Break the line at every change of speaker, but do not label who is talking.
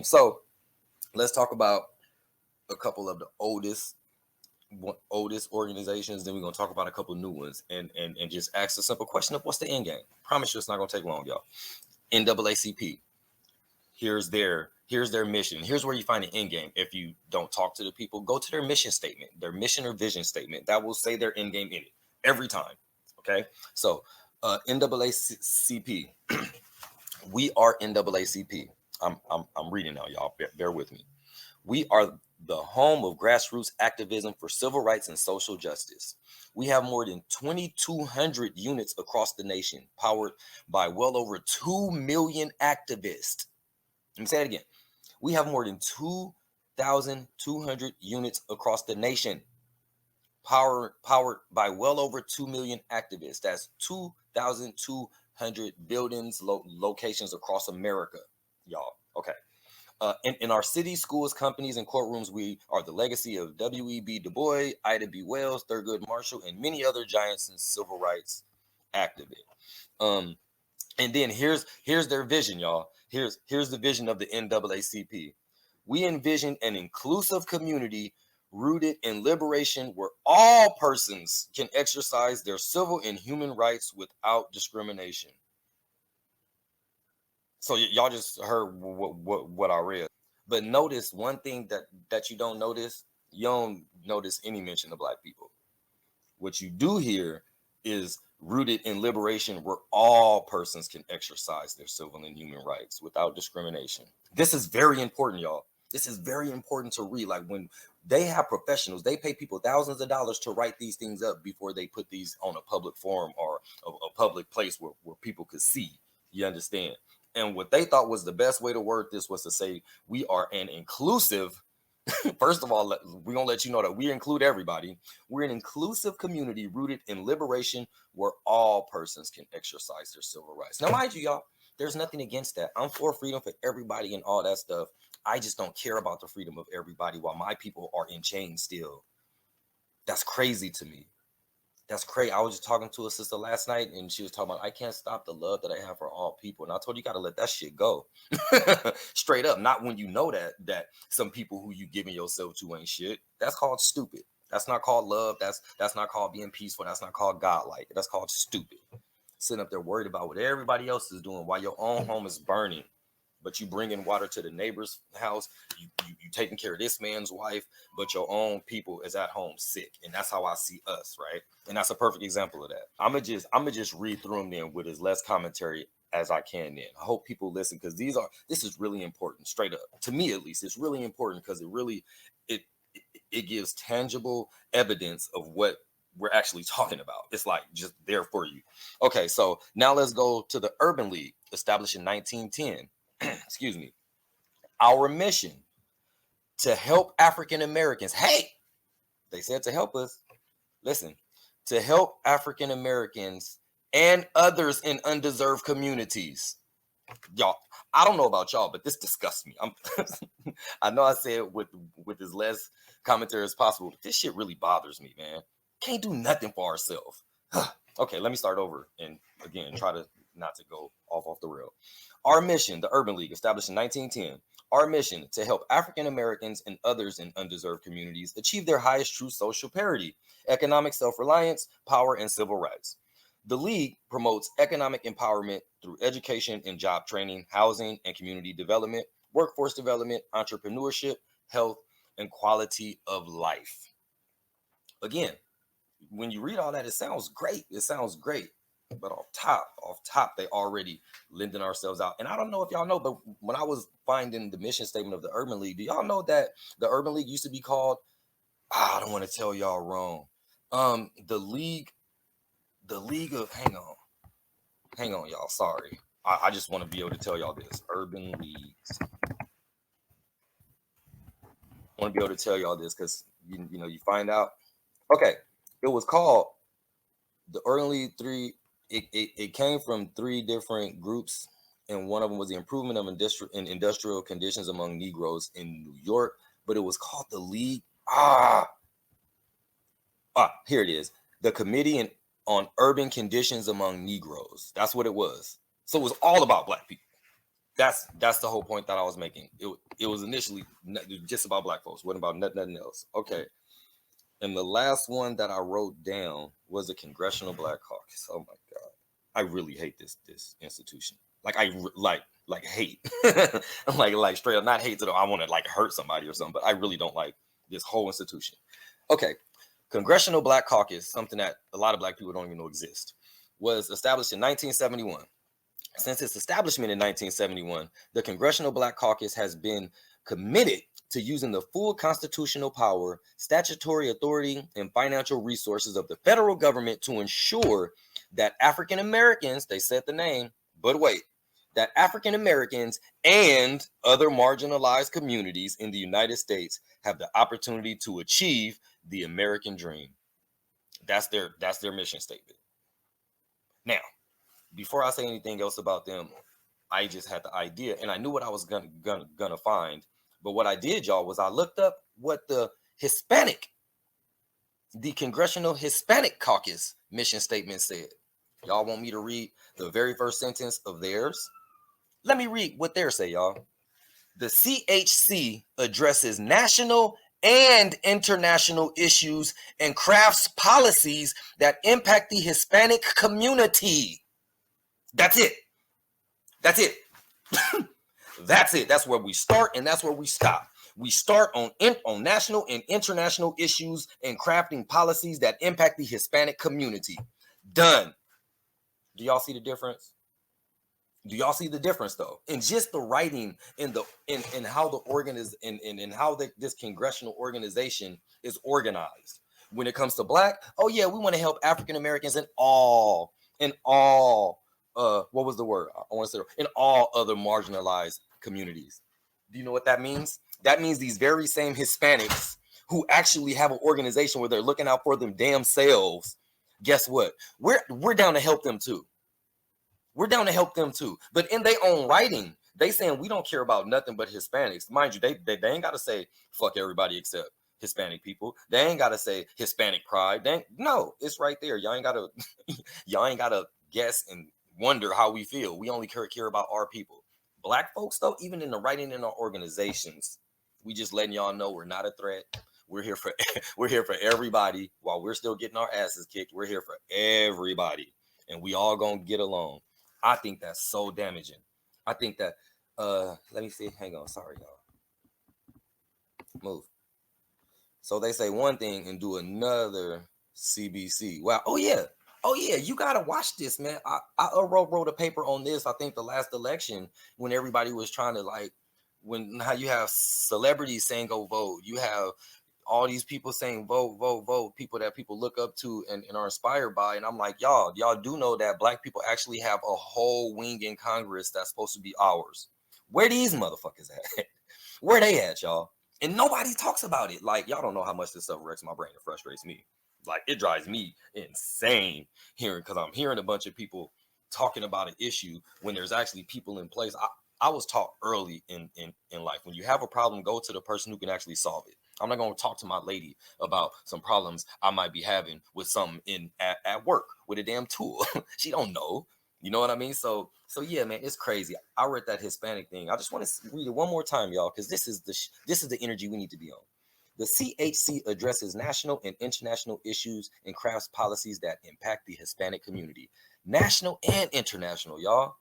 So let's talk about a couple of the oldest organizations. Then we're gonna talk about a couple new ones, and just ask a simple question of what's the end game. Promise you, it's not gonna take long, y'all. NAACP. Here's their mission. Here's where you find the end game. If you don't talk to the people, go to their mission statement, their mission or vision statement. That will say their end game in it every time. Okay, so NAACP. We are NAACP. I'm reading now, y'all. Bear with me. We are the home of grassroots activism for civil rights and social justice. We have more than 2,200 units across the nation, powered by well over 2 million activists. Let me say it again. We have more than 2,200 units across the nation, powered by well over 2 million activists. That's 2,200 buildings, locations across America, y'all. Okay. In our cities, schools, companies, and courtrooms, we are the legacy of W.E.B. Du Bois, Ida B. Wells, Thurgood Marshall, and many other giants in civil rights activists. And then here's their vision, y'all. Here's the vision of the NAACP. We envision an inclusive community rooted in liberation where all persons can exercise their civil and human rights without discrimination. So y'all just heard what I read. But notice one thing that you don't notice. You don't notice any mention of Black people. What you do hear is rooted in liberation where all persons can exercise their civil and human rights without discrimination. This is very important, y'all. This is very important to read. Like when they have professionals, they pay people thousands of dollars to write these things up before they put these on a public forum or a public place where people could see. You understand? And what they thought was the best way to word this was to say, we are an inclusive. First of all, we're going to let you know that we include everybody. We're an inclusive community rooted in liberation where all persons can exercise their civil rights. Now, mind you, y'all, there's nothing against that. I'm for freedom for everybody and all that stuff. I just don't care about the freedom of everybody while my people are in chains still. That's crazy to me. That's crazy. I was just talking to a sister last night, and she was talking about, I can't stop the love that I have for all people. And I told you, you got to let that shit go. Straight up. Not when you know that some people who you giving yourself to ain't shit. That's called stupid. That's not called love. That's not called being peaceful. That's not called godlike. That's called stupid. Sitting up there worried about what everybody else is doing while your own home is burning. But you bringing water to the neighbor's house, you taking care of this man's wife, but your own people is at home sick. And that's how I see us, right? And that's a perfect example of that. I'm gonna just read through them then with as less commentary as I can then. I hope people listen, because this is really important, straight up. To me at least, it's really important because it gives tangible evidence of what we're actually talking about. It's like just there for you. Okay, so now let's go to the Urban League, established in 1910. Excuse me. Our mission to help African Americans. Hey, they said to help us. Listen, to help African Americans and others in undeserved communities. Y'all, I don't know about y'all, but this disgusts me. I know I say it with as less commentary as possible, but this shit really bothers me, man. Can't do nothing for ourselves. Okay, let me start over and again try to not to go off the rail. Our mission, the Urban League, established in 1910. Our mission to help African Americans and others in undeserved communities achieve their highest true social parity, economic self-reliance, power, and civil rights. The League promotes economic empowerment through education and job training, housing and community development, workforce development, entrepreneurship, health, and quality of life. Again, when you read all that, it sounds great. It sounds great. But off top, they already lending ourselves out. And I don't know if y'all know, but when I was finding the mission statement of the Urban League, do y'all know that the Urban League used to be called, I don't want to tell y'all wrong. The League of, hang on, y'all. Sorry. I just want to be able to tell y'all this. Urban Leagues. I want to be able to tell y'all this because, you find out. Okay. It was called the Urban League 3. It came from 3 different groups, and one of them was the improvement of industrial conditions among Negroes in New York, but it was called the League. Here it is. The Committee on Urban Conditions Among Negroes. That's what it was. So it was all about Black people. That's the whole point that I was making. It was initially just about black folks. What about nothing else? Okay. And the last one that I wrote down was a Congressional Black Caucus. Oh my God, I really hate this institution. Like I like hate. I'm like straight up, not hate to the I want to like hurt somebody or something, but I really don't like this whole institution. Okay, Congressional Black Caucus, something that a lot of black people don't even know exists, was established in 1971. Since its establishment in 1971, the Congressional Black Caucus has been committed to using the full constitutional power, statutory authority, and financial resources of the federal government to ensure that African Americans, they said the name, but wait, that African Americans and other marginalized communities in the United States have the opportunity to achieve the American dream. That's their mission statement. Now, before I say anything else about them, I just had the idea, and I knew what I was gonna find. But what I did, y'all, was I looked up what the Congressional Hispanic Caucus mission statement said. Y'all want me to read the very first sentence of theirs? Let me read what theirs say, y'all. The CHC addresses national and international issues and crafts policies that impact the Hispanic community. That's it. That's it. That's it. That's where we start and that's where we stop. We start on national and international issues and crafting policies that impact the Hispanic community. Done. Do y'all see the difference? Do y'all see the difference though? In just the writing in how the this congressional organization is organized. When it comes to black, oh yeah, we want to help African Americans in all what was the word? I want to say in all other marginalized communities. Do you know what that means? That means these very same Hispanics who actually have an organization where they're looking out for them damn selves. Guess what? We're down to help them too. We're down to help them too. But in their own writing, they saying we don't care about nothing but Hispanics. Mind you, they ain't got to say fuck everybody except Hispanic people. They ain't got to say Hispanic pride. No, it's right there. Y'all ain't gotta guess and wonder how we feel. We only care about our people. Black folks, though, even in the writing in our organizations, we just letting y'all know we're not a threat. We're here for everybody. While we're still getting our asses kicked, we're here for everybody, and we all gonna get along. I think that's so damaging. I think that let me see. Hang on, sorry, y'all. Move. So they say one thing and do another. CBC. Wow. Oh yeah, you gotta watch this, man. I wrote a paper on this. I think the last election when everybody was trying to how you have celebrities saying go vote, you have all these people saying vote, people that people look up to and are inspired by, and I'm like, y'all do know that black people actually have a whole wing in Congress that's supposed to be ours. Where these motherfuckers at? Where they at, y'all? And nobody talks about it. Like, y'all don't know how much this stuff wrecks my brain and frustrates me. Like, it drives me insane because I'm hearing a bunch of people talking about an issue when there's actually people in place. I was taught early in life, when you have a problem, go to the person who can actually solve it. I'm not going to talk to my lady about some problems I might be having with something at work with a damn tool. She don't know. You know what I mean? So yeah, man, it's crazy. I read that Hispanic thing. I just want to read it one more time, y'all, because this is the energy we need to be on. The CHC addresses national and international issues and crafts policies that impact the Hispanic community. National and international, y'all.